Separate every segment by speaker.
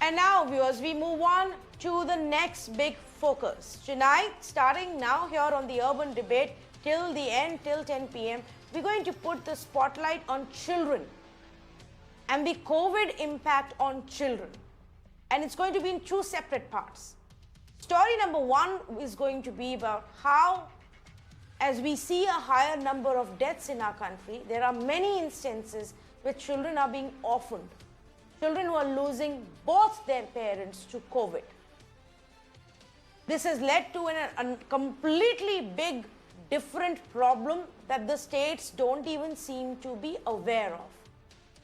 Speaker 1: And now, viewers, we move on to the next big focus. Tonight, starting now here on the Urban Debate till the end, till 10 p.m., we're going to put the spotlight on children and the COVID impact on children. And it's going to be in two separate parts. Story number one is going to be about how, as we see a higher number of deaths in our country, there are many instances where children are being orphaned. Children who are losing both their parents to COVID. This has led to a completely big, different problem that the states don't even seem to be aware of.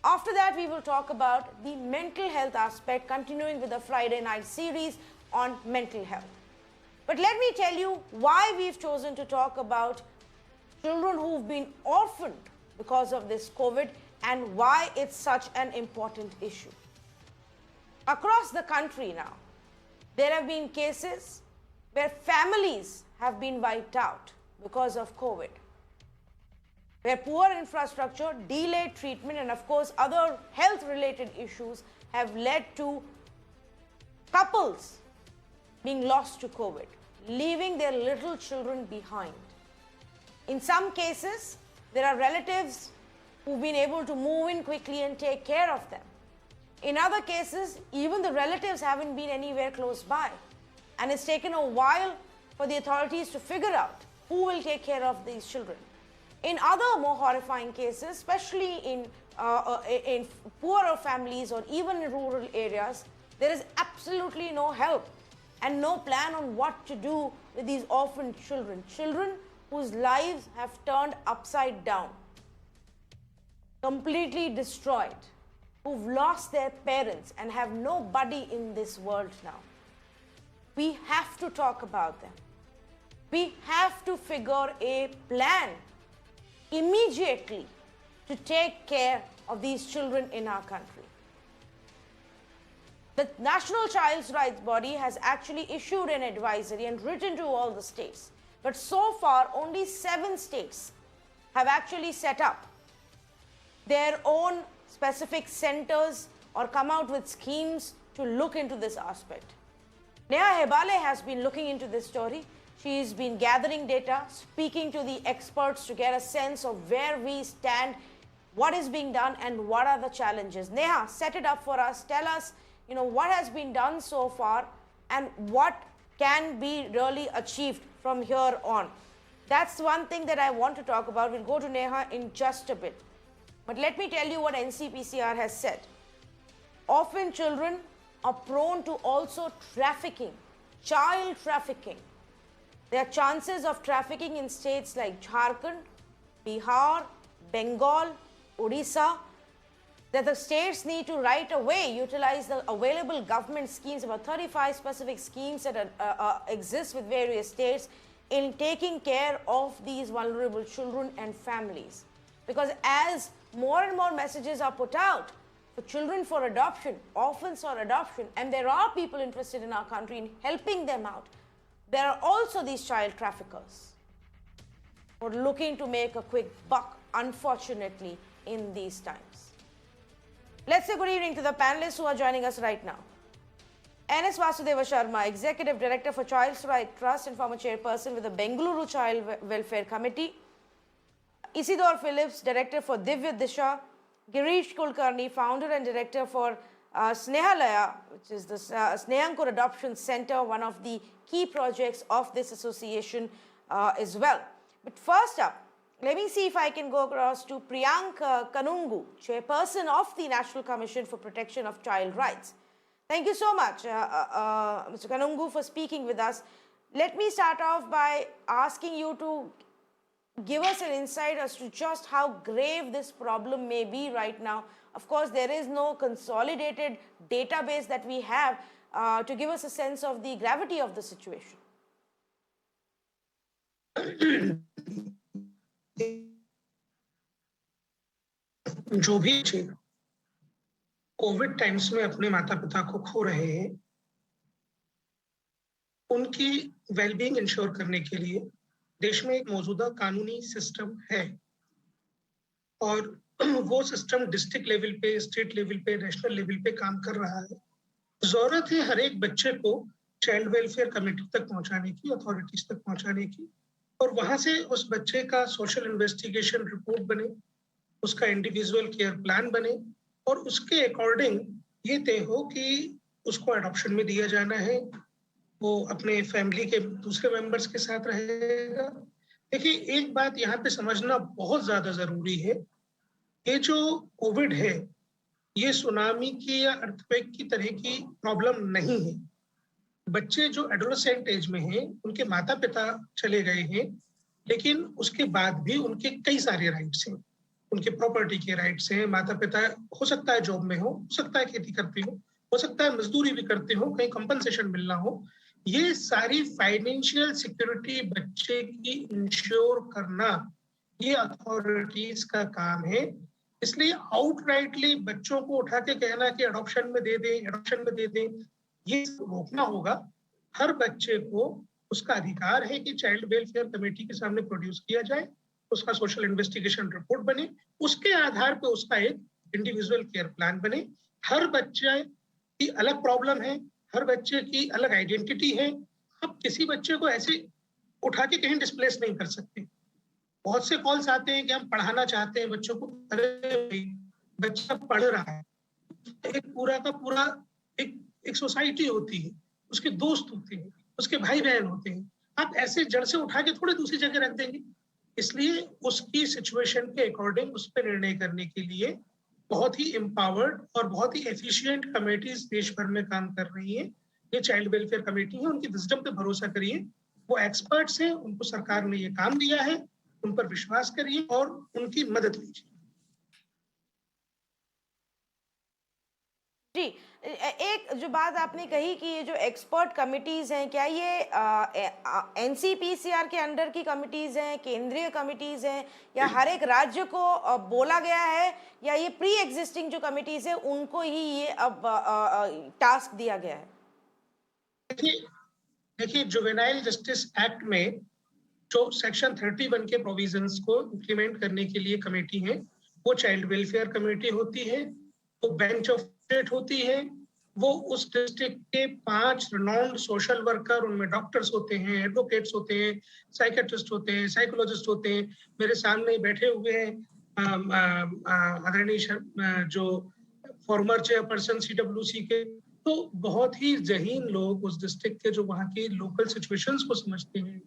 Speaker 1: After that, we will talk about the mental health aspect, continuing with the Friday night series on mental health. But let me tell you why we've chosen to talk about children who've been orphaned because of this COVID and why it's such an important issue. Across the country now, there have been cases where families have been wiped out because of COVID, where poor infrastructure, delayed treatment, and of course other health-related issues have led to couples being lost to COVID, leaving their little children behind. In some cases, there are relatives who've been able to move in quickly and take care of them. In other cases, even the relatives haven't been anywhere close by, and it's taken a while for the authorities to figure out who will take care of these children. In other more horrifying cases, especially in poorer families or even in rural areas, there is absolutely no help and no plan on what to do with these orphaned children. Children whose lives have turned upside down, completely destroyed, who've lost their parents and have nobody in this world now. We have to talk about them. We have to figure a plan immediately to take care of these children in our country. The National Child's Rights Body has actually issued an advisory and written to all the states. But so far, only 7 states have actually set up their own specific centers or come out with schemes to look into this aspect. Neha Hebale has been looking into this story. She's been gathering data, speaking to the experts to get a sense of where we stand, what is being done, and what are the challenges. Neha, set it up for us. Tell us, what has been done so far and what can be really achieved from here on. That's one thing that I want to talk about. We'll go to Neha in just a bit. But let me tell you what NCPCR has said. Orphan children are prone to also trafficking, child trafficking. There are chances of trafficking in states like Jharkhand, Bihar, Bengal, Odisha, that the states need to right away utilize the available government schemes, about 35 specific schemes that exist with various states in taking care of these vulnerable children and families. Because as more and more messages are put out for children for adoption, orphans for adoption, and there are people interested in our country in helping them out, there are also these child traffickers who are looking to make a quick buck, unfortunately, in these times. Let's say good evening to the panelists who are joining us right now. N.S. Vasudeva Sharma, Executive Director for Child's Right Trust and former Chairperson with the Bengaluru Child Welfare Committee. Isidore Phillips, Director for Divya Disha. Girish Kulkarni, Founder and Director for Snehalaya, which is the Snehankur Adoption Center, one of the key projects of this association as well. But first up, let me see if I can go across to Priyank Kanungu, Chairperson of the National Commission for Protection of Child Rights. Thank you so much, Mr. Kanungu, for speaking with us. Let me start off by asking you to give us an insight as to just how grave this problem may be right now. Of course, there is no consolidated database that we have to give us a sense of the gravity of the situation.
Speaker 2: जो भी Covid times में अपने माता पिता को खो रहे हैं, उनकी वेलबींग इंश्योर करने के लिए देश में एक मौजूदा कानूनी सिस्टम है और वो सिस्टम डिस्ट्रिक्ट लेवल पे, स्टेट लेवल पे, नेशनल लेवल पे काम कर रहा है जरूरत है हर एक बच्चे को चाइल्ड वेलफेयर कमेटी तक पहुंचाने की, अथॉरिटीज तक पहुंचाने की, और वहां से उस बच्चे का सोशल इन्वेस्टिगेशन रिपोर्ट बने, उसका इंडिविजुअल केयर प्लान बने, और उसके अकॉर्डिंग ये तय हो कि उसको अडॉप्शन में दिया जाना है, वो अपने फैमिली के दूसरे मेंबर्स के साथ रहेगा। देखिए, एक बात यहाँ पे समझना बहुत ज्यादा जरूरी है, ये जो कोविड है, ये सुनामी की या अर्थक्वेक की तरह की प्रॉब्लम नहीं है। बच्चे जो एडोलेसेंट एज में हैं, उनके माता पिता चले गए हैं, लेकिन उसके बाद भी उनके कई सारे राइट्स हैं। उनके प्रॉपर्टी के राइट्स हैं, माता पिता हो सकता है जॉब में हो सकता है खेती करते हो सकता है मजदूरी भी करते हो, कहीं कंपनसेशन मिलना हो। ये सारी फाइनेंशियल सिक्योरिटी बच्चे की इंश्योर करना, ये अथॉरिटीज का काम है। इसलिए आउटराइटली बच्चों को उठा के कहना कि अडॉप्शन में दे दें, अडॉप्शन में दे दें, ये रोकना होगा। हर बच्चे को उसका अधिकार है कि चाइल्ड वेलफेयर कमेटी के सामने प्रोड्यूस किया जाए, उसका सोशल इन्वेस्टिगेशन रिपोर्ट बने, उसके आधार पर उसका एक इंडिविजुअल केयर प्लान बने। हर बच्चे की अलग प्रॉब्लम है, हर बच्चे की अलग आइडेंटिटी है। आप किसी बच्चे को ऐसे उठा के कहीं डिस्प्लेस नहीं कर सकते। बहुत से कॉल्स आते हैं कि हम पढ़ाना चाहते हैं बच्चों को। अरे बच्चा पढ़ रहा है, एक पूरा का पूरा एक सोसाइटी होती है, उसके दोस्त होते हैं, उसके भाई बहन होते हैं। आप ऐसे जड़ से उठा के थोड़े दूसरी जगह रख देंगे। इसलिए उसकी सिचुएशन के अकॉर्डिंग उस पर निर्णय करने के लिए बहुत ही एम्पावर्ड और बहुत ही एफिशिएंट कमेटीज देश भर में काम कर रही है। ये चाइल्ड वेलफेयर कमेटी है, उनकी विजडम पे भरोसा करिए, वो एक्सपर्ट्स हैं, उनको सरकार ने ये काम दिया है, उन पर विश्वास करिए और उनकी मदद लीजिए।
Speaker 1: जी, एक जो बात आपने कही कि ये जो एक्सपर्ट कमिटीज हैं, क्या ये एनसीपीसीआर के अंडर की कमिटीज हैं, केंद्रीय कमिटीज हैं, या हर एक राज्य को बोला गया है, या ये प्री एग्जिस्टिंग जो कमिटीज है उनको ही ये अब टास्क दिया गया है?
Speaker 2: देखिए, जुवेनाइल जस्टिस एक्ट में जो सेक्शन 31 के प्रोविजंस को इम्प्लीमेंट करने के लिए कमेटी है, वो चाइल्ड वेलफेयर कमेटी होती है, वो बेंच ऑफ स्टेट होती है, वो उस डिस्ट्रिक्ट के 5 रिनाउंड सोशल वर्कर, उनमें डॉक्टर्स होते हैं, एडवोकेट्स होते हैं, साइकेट्रिस्ट होते हैं, साइकोलॉजिस्ट होते हैं। मेरे सामने बैठे हुए हैं आदरणीय जो फॉर्मर चेयरपर्सन सीडब्ल्यूसी के, तो बहुत ही जहीन लोग उस डिस्ट्रिक्ट के, जो वहाँ की लोकल सिचुएशंस को समझते हैं,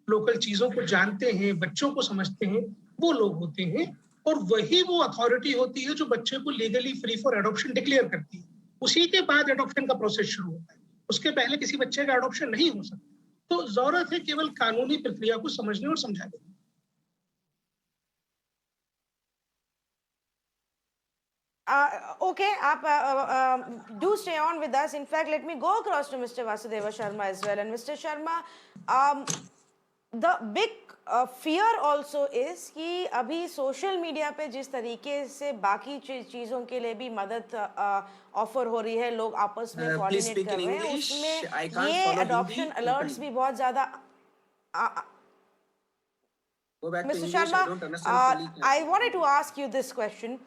Speaker 2: लोकल चीजों को जानते हैं, बच्चों को समझते हैं, वो लोग होते हैं। और वही वो अथॉरिटी होती है जो बच्चे को legally free for adoption declare करती है। उसी के बाद एडॉप्शन का प्रोसेस शुरू होता है, उसके पहले किसी बच्चे का एडॉप्शन नहीं हो सकता। तो जरूरत है केवल कानूनी प्रक्रिया को समझने और समझाने की।
Speaker 1: Okay, do stay on with us. In fact, let me go across to Mr. Vasudeva Sharma as well. And Mr. Sharma, the big fear also is कि अभी सोशल मीडिया पे जिस तरीके से बाकी चीज़ों के लिए भी मदद ऑफर हो रही है, लोग आपस में कोऑर्डिनेट कर रहे हैं, उसमें ये अडॉप्शन अलर्ट्स भी बहुत ज़्यादा Mr. Sharma, I wanted to ask you this question.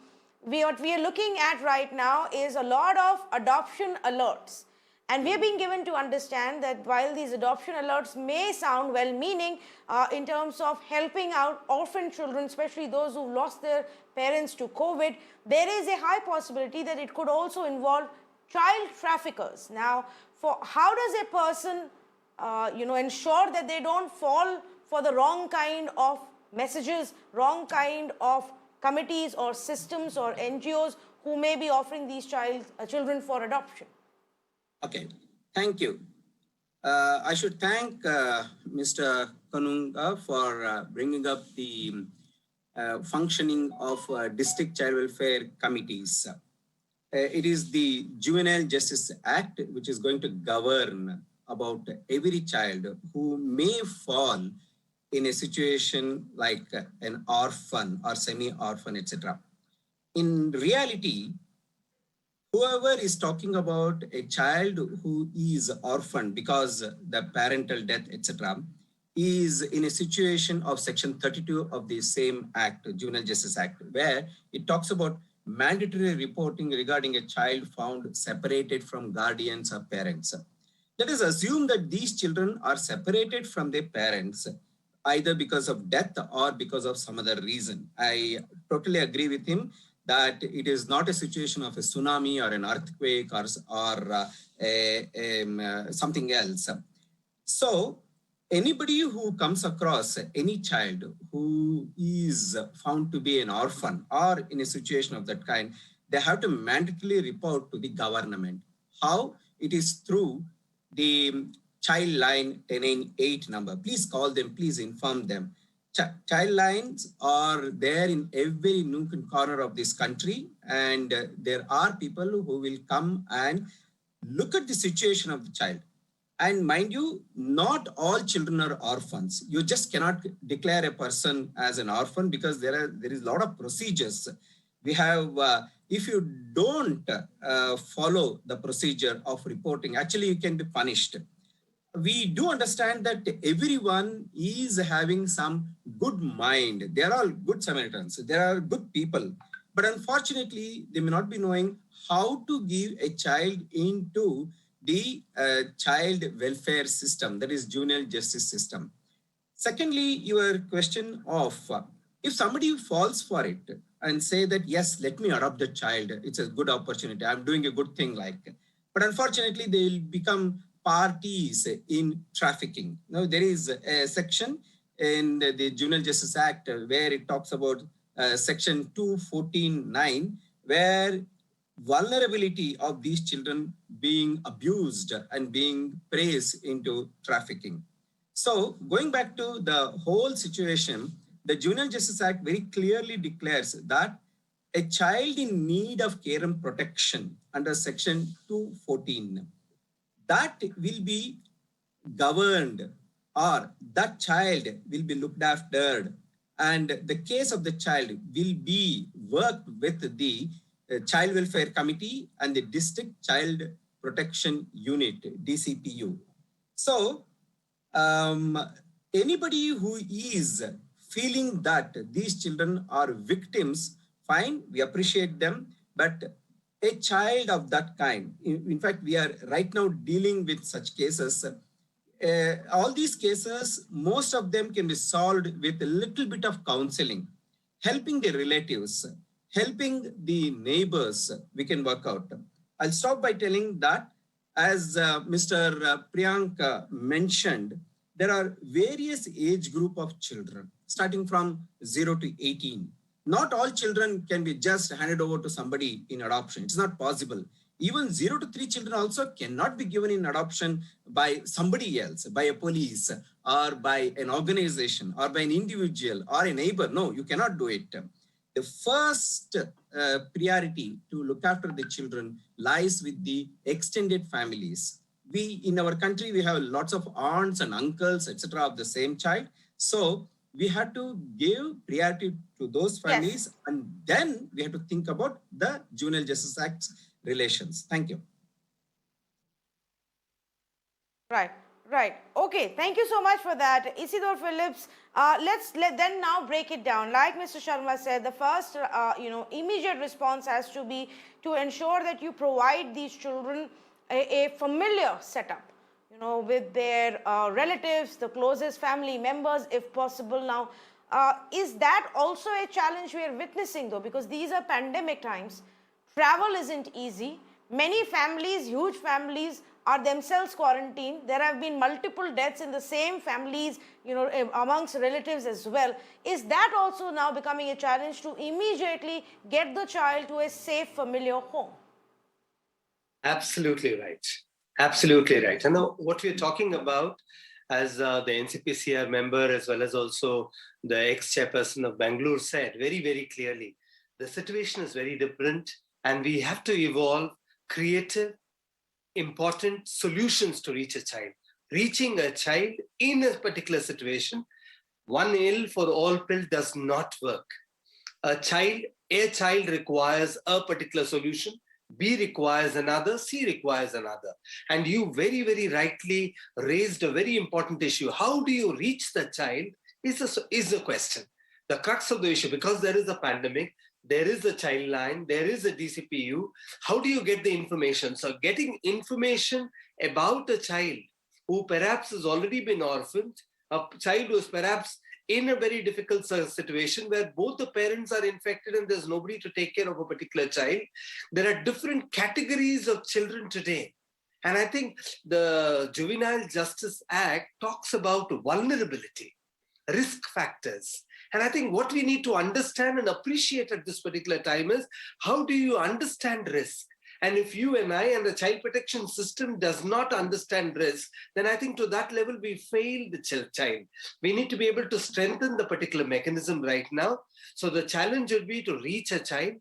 Speaker 1: What we are looking at right now is a lot of adoption alerts. And we are being given to understand that while these adoption alerts may sound well-meaning in terms of helping out orphan children, especially those who lost their parents to COVID, there is a high possibility that it could also involve child traffickers. Now, how does a person ensure that they don't fall for the wrong kind of messages, wrong kind of committees or systems or NGOs who may be offering these children for adoption?
Speaker 3: Okay, thank you. I should thank Mr. Kanunga for bringing up the functioning of district child welfare committees. It is the Juvenile Justice Act which is going to govern about every child who may fall in a situation like an orphan or semi-orphan, etc. In reality, whoever is talking about a child who is orphaned because the parental death, etc., is in a situation of Section 32 of the same Act, Juvenile Justice Act, where it talks about mandatory reporting regarding a child found separated from guardians or parents. Let us assume that these children are separated from their parents, either because of death or because of some other reason. I totally agree with him that it is not a situation of a tsunami or an earthquake or something else. So anybody who comes across any child who is found to be an orphan or in a situation of that kind, they have to mandatorily report to the government. How? It is through the child line 1098 number. Please call them, please inform them. Child lines are there in every nook and corner of this country, and there are people who will come and look at the situation of the child. And mind you, not all children are orphans. You just cannot declare a person as an orphan because there is a lot of procedures. We have, if you don't follow the procedure of reporting, actually you can be punished. We do understand that everyone is having some good mind. They are all good Samaritans. They are good people. But unfortunately, they may not be knowing how to give a child into the child welfare system, that is juvenile justice system. Secondly, your question of if somebody falls for it and say that, yes, let me adopt the child, it's a good opportunity, I'm doing a good thing like, but unfortunately they'll become parties in trafficking. Now there is a section in the Juvenile Justice Act where it talks about section 214(9), where vulnerability of these children being abused and being praised into trafficking. So going back to the whole situation, the Juvenile Justice Act very clearly declares that a child in need of care and protection under section 214, that will be governed, or that child will be looked after, and the case of the child will be worked with the Child Welfare Committee and the District Child Protection Unit, DCPU. So anybody who is feeling that these children are victims, fine, we appreciate them, but a child of that kind, in fact, we are right now dealing with such cases. All these cases, most of them can be solved with a little bit of counseling, helping the relatives, helping the neighbors, we can work out. I'll stop by telling that, as Mr. Priyank mentioned, there are various age group of children, starting from 0 to 18. Not all children can be just handed over to somebody in adoption. It's not possible. Even 0 to 3 children also cannot be given in adoption by somebody else, by a police or by an organization or by an individual or a neighbor. No, you cannot do it. The first priority to look after the children lies with the extended families. We, in our country, we have lots of aunts and uncles, etc., of the same child. So we have to give priority to those families, yes, and then we have to think about the Juvenile Justice Act relations. Thank you.
Speaker 1: Right. Right. Okay. Thank you so much for that, Isidore Phillips. Let's then now break it down. Like Mr. Sharma said, the first, immediate response has to be to ensure that you provide these children a familiar setup, with their relatives, the closest family members, if possible. Now, is that also a challenge we are witnessing, though? Because these are pandemic times. Travel isn't easy. Many families, huge families, are themselves quarantined. There have been multiple deaths in the same families, amongst relatives as well. Is that also now becoming a challenge to immediately get the child to a safe, familiar home?
Speaker 4: Absolutely right. Absolutely right. And now what we're talking about, as the NCPCR member, as well as also the ex-chairperson of Bangalore said very, very clearly, the situation is very different and we have to evolve creative, important solutions to reach a child. Reaching a child in a particular situation, one ill for all pill does not work. A child requires a particular solution, B requires another, C requires another. And you very, very rightly raised a very important issue. How do you reach the child is a question. The crux of the issue, because there is a pandemic, there is a child line, there is a DCPU. How do you get the information? So getting information about a child who perhaps has already been orphaned, a child who is perhaps in a very difficult situation where both the parents are infected and there's nobody to take care of a particular child. There are different categories of children today. And I think the Juvenile Justice Act talks about vulnerability, risk factors. And I think what we need to understand and appreciate at this particular time is, how do you understand risk? And if you and I and the child protection system does not understand risk, then I think to that level we fail the child. We need to be able to strengthen the particular mechanism right now. So the challenge will be to reach a child.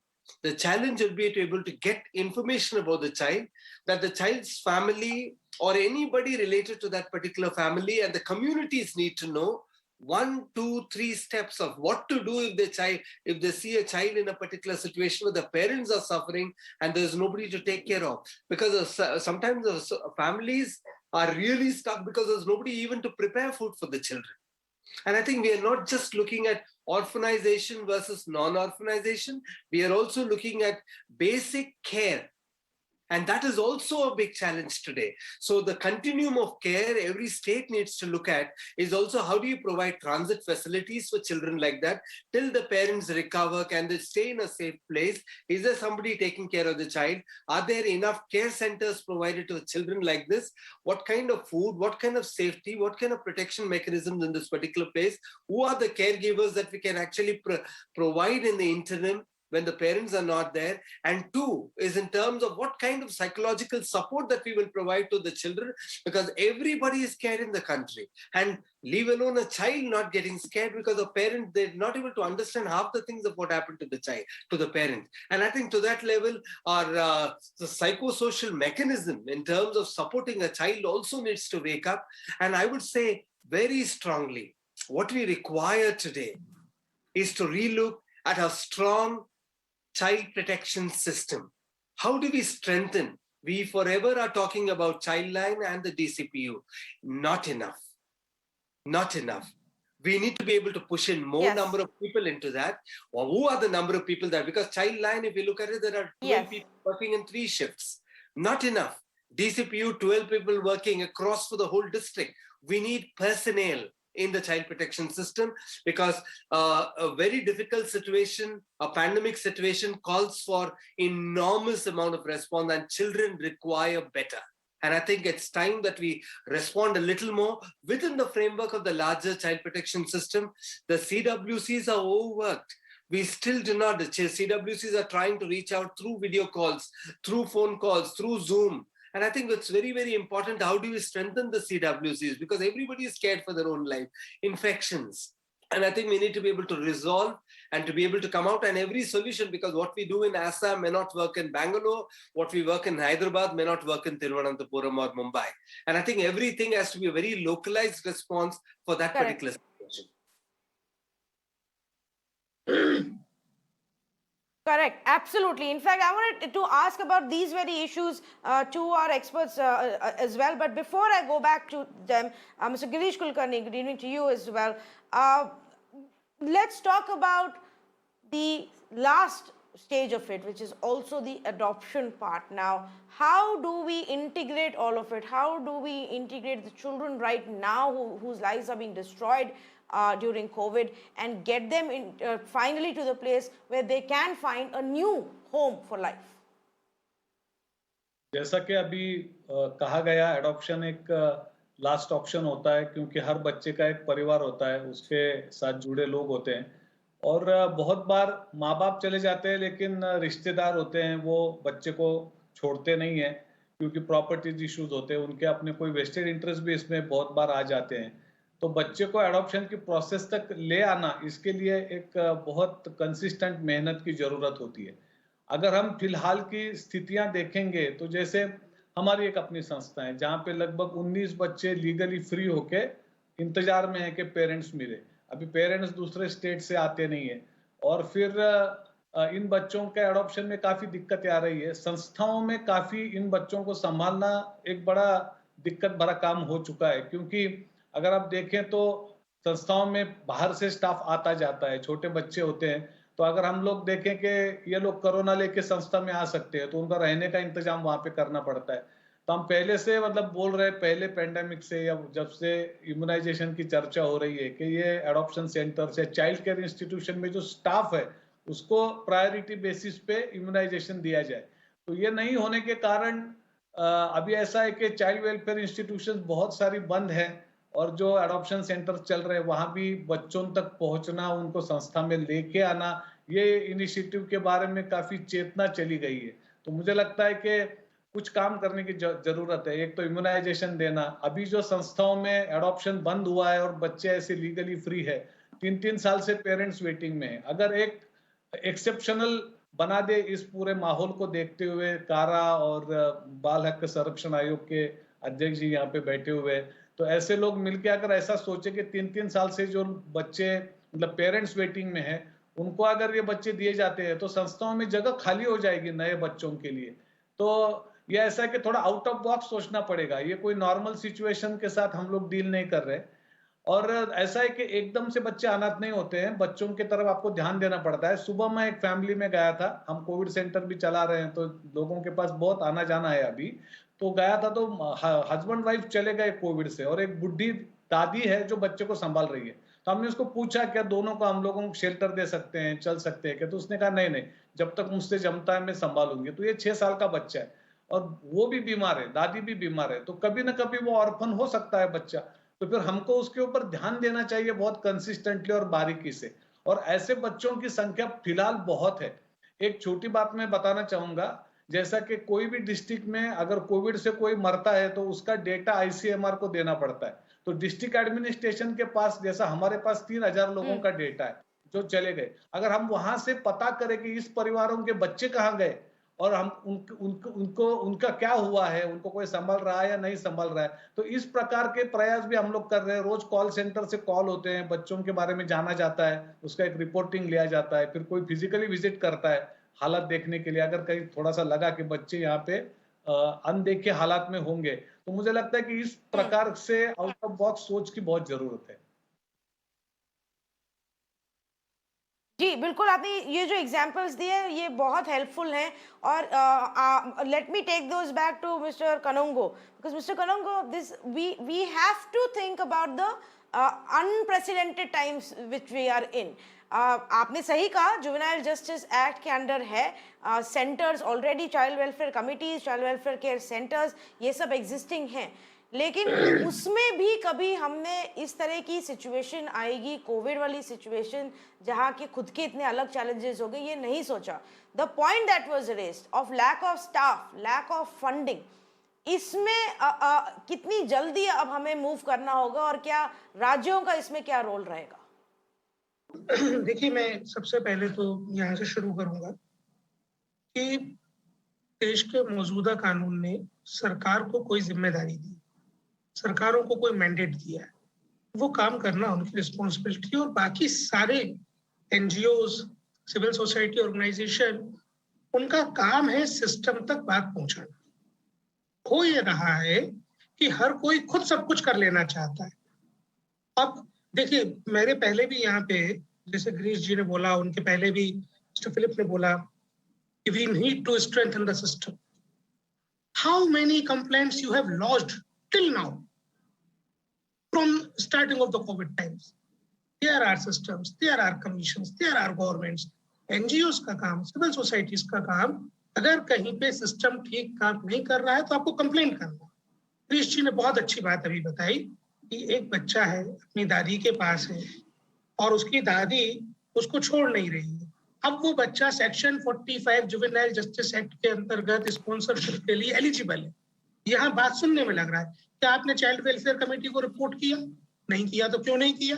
Speaker 4: The challenge will be to be able to get information about the child, that the child's family or anybody related to that particular family and the communities need to know 1, 2, 3 steps of what to do if they see a child in a particular situation where the parents are suffering and there's nobody to take care of. Because sometimes families are really stuck because there's nobody even to prepare food for the children. And I think we are not just looking at orphanization versus non-orphanization. We are also looking at basic care. And that is also a big challenge today. So the continuum of care every state needs to look at is also, how do you provide transit facilities for children like that till the parents recover? Can they stay in a safe place? Is there somebody taking care of the child? Are there enough care centers provided to children like this? What kind of food, what kind of safety, what kind of protection mechanisms in this particular place? Who are the caregivers that we can actually provide in the interim when the parents are not there? And 2 is in terms of what kind of psychological support that we will provide to the children, because everybody is scared in the country, and leave alone a child not getting scared because the parent, they're not able to understand half the things of what happened to the child, to the parent. And I think to that level, our the psychosocial mechanism in terms of supporting a child also needs to wake up. And I would say very strongly, what we require today is to relook at a strong child protection system. How do we strengthen? We forever are talking about Childline and the DCPU. Not enough. Not enough. We need to be able to push in more number of people into that. Or who are the number of people there? Because Childline, if you look at it, there are 12 people working in 3 shifts. Not enough. DCPU, 12 people working across for the whole district. We need personnel in the child protection system, because a very difficult situation, a pandemic situation, calls for enormous amount of response, and children require better. And I think it's time that we respond a little more within the framework of the larger child protection system. The CWCs are overworked. We still do not, the CWCs are trying to reach out through video calls, through phone calls, through Zoom. And I think it's very, very important. How do we strengthen the CWCs? Because everybody is scared for their own life. Infections. And I think we need to be able to resolve and to be able to come out and every solution, because what we do in Assam may not work in Bangalore, what we work in Hyderabad may not work in Thiruvananthapuram or Mumbai. And I think everything has to be a very localized response for that particular situation.
Speaker 1: Correct, absolutely. In fact, I wanted to ask about these very issues to our experts as well. But before I go back to them, Mr. Girish Kulkarni, good evening to you as well. Let's talk about the last stage of it, which is also the adoption part. Now, how do we integrate all of it? How do we integrate the children right now whose lives are being destroyed during COVID, and get them in, finally to the place where they can find a new home for life?
Speaker 5: जैसा कि अभी कहा गया, adoption एक last option होता है, क्योंकि हर बच्चे का एक परिवार होता है, उसके साथ जुड़े लोग होते हैं, और बहुत बार माँ बाप चले जाते हैं लेकिन रिश्तेदार होते हैं वो बच्चे को छोड़ते नहीं हैं, क्योंकि प्रॉपर्टीज इश्यूज होते हैं, उनके अपने कोई वेस्टेड इंटरेस्ट भी इसमें बहुत बार आ जाते हैं। तो बच्चे को एडॉप्शन की प्रोसेस तक ले आना, इसके लिए एक बहुत कंसिस्टेंट मेहनत की जरूरत होती है। अगर हम फिलहाल की स्थितियां देखेंगे तो जैसे हमारी एक अपनी संस्था है जहां पे लगभग 19 बच्चे लीगली फ्री होके इंतजार में है कि पेरेंट्स मिले। अभी पेरेंट्स दूसरे स्टेट से आते नहीं है, और फिर इन बच्चों के एडॉप्शन में काफी दिक्कतें आ रही है। संस्थाओं में काफी इन बच्चों को संभालना एक बड़ा दिक्कत भरा काम हो चुका है, क्योंकि अगर आप देखें तो संस्थाओं में बाहर से स्टाफ आता जाता है, छोटे बच्चे होते हैं, तो अगर हम लोग देखें कि ये लोग कोरोना लेके संस्था में आ सकते हैं तो उनका रहने का इंतजाम वहां पे करना पड़ता है। तो हम पहले से मतलब बोल रहे हैं, पहले पेंडेमिक से या जब से इम्यूनाइजेशन की चर्चा हो रही है कि ये एडॉप्शन सेंटर्स या चाइल्ड केयर इंस्टीट्यूशन में जो स्टाफ है उसको प्रायोरिटी बेसिस पे इम्यूनाइजेशन दिया जाए। तो ये नहीं होने के कारण अभी ऐसा है कि चाइल्ड वेलफेयर इंस्टीट्यूशन बहुत सारी बंद है और जो एडॉप्शन सेंटर चल रहे हैं वहां भी बच्चों तक पहुंचना, उनको संस्था में लेके आना, ये इनिशिएटिव के बारे में काफी चेतना चली गई है। तो मुझे लगता है कि कुछ काम करने की जरूरत है। एक तो इम्यूनाइजेशन देना, अभी जो संस्थाओं में एडॉप्शन बंद हुआ है और बच्चे ऐसे लीगली फ्री है, 3-3 साल से पेरेंट्स वेटिंग में है। अगर एक एक्सेप्शनल बना दे इस पूरे माहौल को देखते हुए, कारा और बाल हक संरक्षण आयोग के अध्यक्ष जी यहाँ पे बैठे हुए, तो ऐसे लोग मिलके अगर ऐसा सोचे कि 3-3 साल से जो बच्चे मतलब पेरेंट्स वेटिंग में है उनको अगर ये बच्चे दिए जाते हैं तो संस्थाओं में जगह खाली हो जाएगी नए बच्चों के लिए। तो ये ऐसा है कि थोड़ा आउट ऑफ बॉक्स सोचना पड़ेगा, ये कोई नॉर्मल सिचुएशन के साथ हम लोग डील नहीं कर रहे। और ऐसा है कि एकदम से बच्चे अनाथ नहीं होते हैं, बच्चों की तरफ आपको ध्यान देना पड़ता है। सुबह मैं एक फैमिली में गया था, हम कोविड सेंटर भी चला रहे हैं तो लोगों के पास बहुत आना जाना है अभी, तो गया था तो हस्बैंड वाइफ चले गए कोविड से और एक बुढ़ी दादी है जो बच्चे को संभाल रही है। तो हमने उसको पूछा क्या दोनों को हम लोगों को शेल्टर दे सकते हैं, चल सकते हैं क्या? तो उसने कहा नहीं नहीं, जब तक मुझसे जमता है मैं संभालूंगी। तो ये 6 साल का बच्चा है और वो भी बीमार है, दादी भी बीमार है, तो कभी ना कभी वो ऑर्फन हो सकता है बच्चा। तो फिर हमको उसके ऊपर ध्यान देना चाहिए बहुत कंसिस्टेंटली और बारीकी से। और ऐसे बच्चों की संख्या फिलहाल बहुत है। एक छोटी बात मैं बताना चाहूंगा, जैसा कि कोई भी डिस्ट्रिक्ट में अगर कोविड से कोई मरता है तो उसका डेटा आईसीएमआर को देना पड़ता है। तो डिस्ट्रिक्ट एडमिनिस्ट्रेशन के पास, जैसा हमारे पास 3000 लोगों का डेटा है जो चले गए, अगर हम वहां से पता करें कि इस परिवारों के बच्चे कहाँ गए और हम उनका क्या हुआ है, उनको कोई संभाल रहा है या नहीं संभाल रहा है, तो इस प्रकार के प्रयास भी हम लोग कर रहे हैं। रोज कॉल सेंटर से कॉल होते हैं, बच्चों के बारे में जाना जाता है, उसका एक रिपोर्टिंग लिया जाता है, फिर कोई फिजिकली विजिट करता है हालत देखने के लिए। अगर कहीं थोड़ा सा लगा कि बच्चे यहाँ पे अनदेखे हालात में होंगे, तो मुझे लगता है कि इस प्रकार से आउट ऑफ बॉक्स सोच की बहुत जरूरत है।
Speaker 1: जी बिल्कुल, आपने ये जो एग्जांपल्स दिए हैं ये बहुत हेल्पफुल हैं। और let me take those back to mister Kanungo, because mister Kanungo, this we have to think about the unprecedented times which we are in. आपने सही कहा, जुवेनाइल जस्टिस एक्ट के अंडर है centres already, child welfare committees, child welfare care centres, ये सब existing हैं, लेकिन उसमें भी कभी हमने इस तरह की सिचुएशन आएगी, कोविड वाली सिचुएशन जहाँ के खुद के इतने अलग चैलेंजेस हो गए, ये नहीं सोचा। The point that was raised of lack of staff, lack of funding, इसमें कितनी जल्दी अब हमें मूव करना होगा और क्या राज्यों का इसमें क्या रोल रहेगा?
Speaker 2: देखिए, मैं सबसे पहले तो यहाँ से शुरू करूंगा कि देश के मौजूदा कानून ने सरकार को कोई जिम्मेदारी दी, सरकारों को कोई मैंडेट दिया है, वो काम करना उनकी रिस्पॉन्सिबिलिटी। और बाकी सारे एनजीओज, सिविल सोसाइटी ऑर्गेनाइजेशन, उनका काम है सिस्टम तक बात पहुंचाना। हो ये रहा है कि हर कोई खुद सब कुछ कर लेना चाहता है। अब देखिए, मेरे पहले भी यहाँ पे जैसे गिरीश जी ने बोला, उनके पहले भी मिस्टर फिलिप ने बोला कि we need to strengthen the system. How many complaints you have lodged till now from starting of the COVID times? There are systems, there are commissions, there are governments, NGOs का काम, civil societies का काम। अगर कहीं पे system ठीक काम नहीं कर रहा है तो आपको कंप्लेंट करना। गिरीश जी ने बहुत अच्छी बात अभी बताई कि एक बच्चा है, अपनी दादी के पास है और उसकी दादी उसको छोड़ नहीं रही है। अब वो बच्चा सेक्शन 45 जुवेनाइल जस्टिस एक्ट के अंतर्गत स्पॉन्सरशिप के लिए एलिजिबल है। यहाँ बात सुनने में लग रहा है, क्या आपने चाइल्ड वेलफेयर कमेटी को रिपोर्ट किया? नहीं किया, तो क्यों नहीं किया?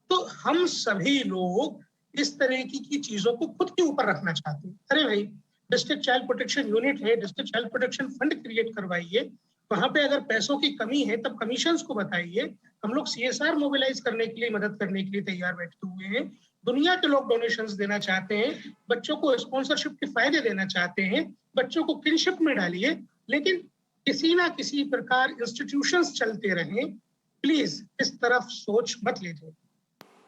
Speaker 2: तो हम सभी लोग इस तरह की चीजों को खुद के ऊपर रखना चाहते हैं। अरे भाई, डिस्ट्रिक्ट चाइल्ड प्रोटेक्शन यूनिट है, district child protection fund create करवाइए। वहां पे अगर पैसों की कमी है तब कमीशंस को बताइए। हम लोग CSR मोबिलाइज करने के लिए, मदद करने के लिए तैयार बैठे हुए हैं। दुनिया के लोग डोनेशंस देना चाहते हैं, बच्चों को स्पॉन्सरशिप के फायदे देना चाहते हैं, बच्चों को किनशिप में डालिए, लेकिन किसी ना किसी प्रकार इंस्टीट्यूशंस चलते रहें। प्लीज इस तरफ सोच मत लीजिए।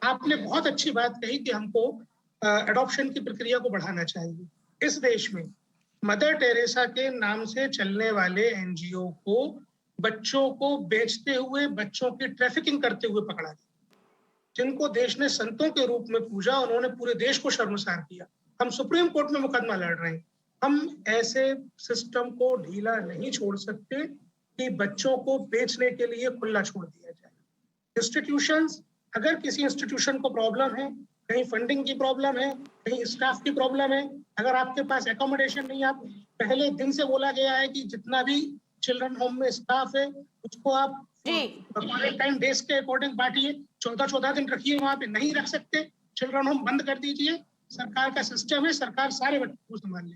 Speaker 2: आपने बहुत अच्छी बात कही कि हमको एडॉप्शन की प्रक्रिया को बढ़ाना चाहिए। इस देश में मदर टेरेसा के नाम से चलने वाले एनजीओ को बच्चों को बेचते हुए, बच्चों की ट्रैफिकिंग करते हुए पकड़ा गया। जिनको देश ने संतों के रूप में पूजा, उन्होंने पूरे देश को शर्मसार किया। हम सुप्रीम कोर्ट में मुकदमा लड़ रहे हैं। हम ऐसे सिस्टम को ढीला नहीं छोड़ सकते कि बच्चों को बेचने के लिए खुला छोड़ दिया जाए। इंस्टीट्यूशंस, अगर किसी इंस्टीट्यूशन को प्रॉब्लम है, कहीं फंडिंग की प्रॉब्लम है, कहीं स्टाफ की प्रॉब्लम है, अगर आपके पास एकोमोडेशन नहीं, आप पहले दिन से बोला गया है कि जितना भी चिल्ड्रन होम में स्टाफ है उसको आप क्वारंटाइन डेज के अकॉर्डिंग बांटिए, 14 दिन रखिए, वहां पे नहीं रख सकते चिल्ड्रन होम बंद कर दीजिए। सरकार का सिस्टम है, सरकार सारे बच्चों को संभाल ले।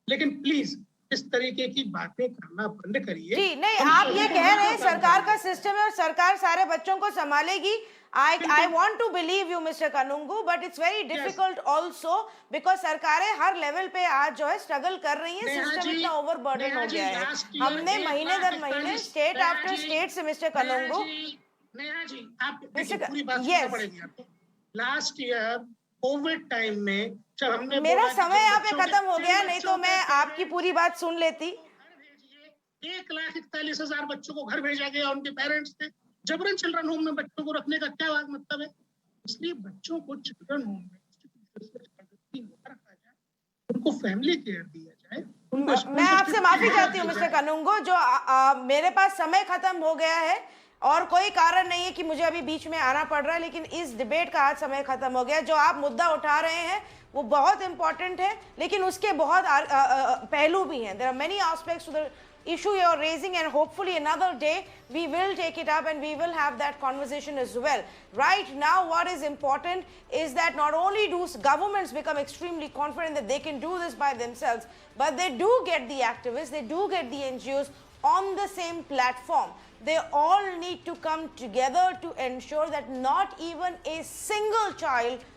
Speaker 2: लेकिन प्लीज इस तरीके की बातें करना बंद करिए।
Speaker 1: जी नहीं, आप ये कह रहे हैं सरकार का सिस्टम है और सरकार सारे बच्चों को संभालेगी। I want to believe you, Mr. Kanungu, but it's very difficult also because सरकारें हर लेवल पे आज जो है स्ट्रगल कर रही हैं। सिस्टम इतना ओवरबर्डन हो गया है। हमने महीने दर महीने स्टेट आफ्टर स्टेट से मिस्टर कनुंगू,
Speaker 2: नेहा जी, आप पूरी बात सुनना पड़ेगी आपको। लास्ट ईयर कोविड टाइम में जब हमने
Speaker 1: मेरा समय यहाँ पे खत्म हो गया, नहीं तो मैं आपकी पूरी बात सुन लेती।
Speaker 2: 1,41,000 बच्चों को घर भेजा गया, उनके पेरेंट्स थे। जबरन चिल्ड्रन होम में बच्चों को रखने का क्या मतलब है? इसलिए बच्चों को चिल्ड्रन होम में रखा जाए, उनको फैमिली केयर दिया जाए।
Speaker 1: मैं आपसे माफी चाहती हूँ मिस्टर कनुंगो, जो मेरे पास समय खत्म हो गया है और कोई कारण नहीं है कि मुझे अभी बीच में आना पड़ रहा है, लेकिन इस डिबेट का आज समय खत्म हो गया। जो आप मुद्दा उठा रहे हैं वो बहुत इंपॉर्टेंट है, लेकिन उसके बहुत पहलू भी हैं। There are many aspects to the issue you're raising, and hopefully another day we will take it up and we will have that conversation as well. Right now what is important is that not only do governments become extremely confident that they can do this by themselves, but they do get the activists, they do get the NGOs on the same platform. They all need to come together to ensure that not even a single child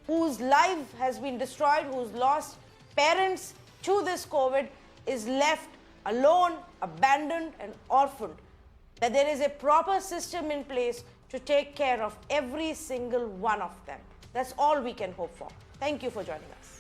Speaker 1: whose life has been destroyed, who's lost parents to this COVID, is left alone, abandoned and orphaned. That there is a proper system in place to take care of every single one of them. That's all we can hope for. Thank you for joining us.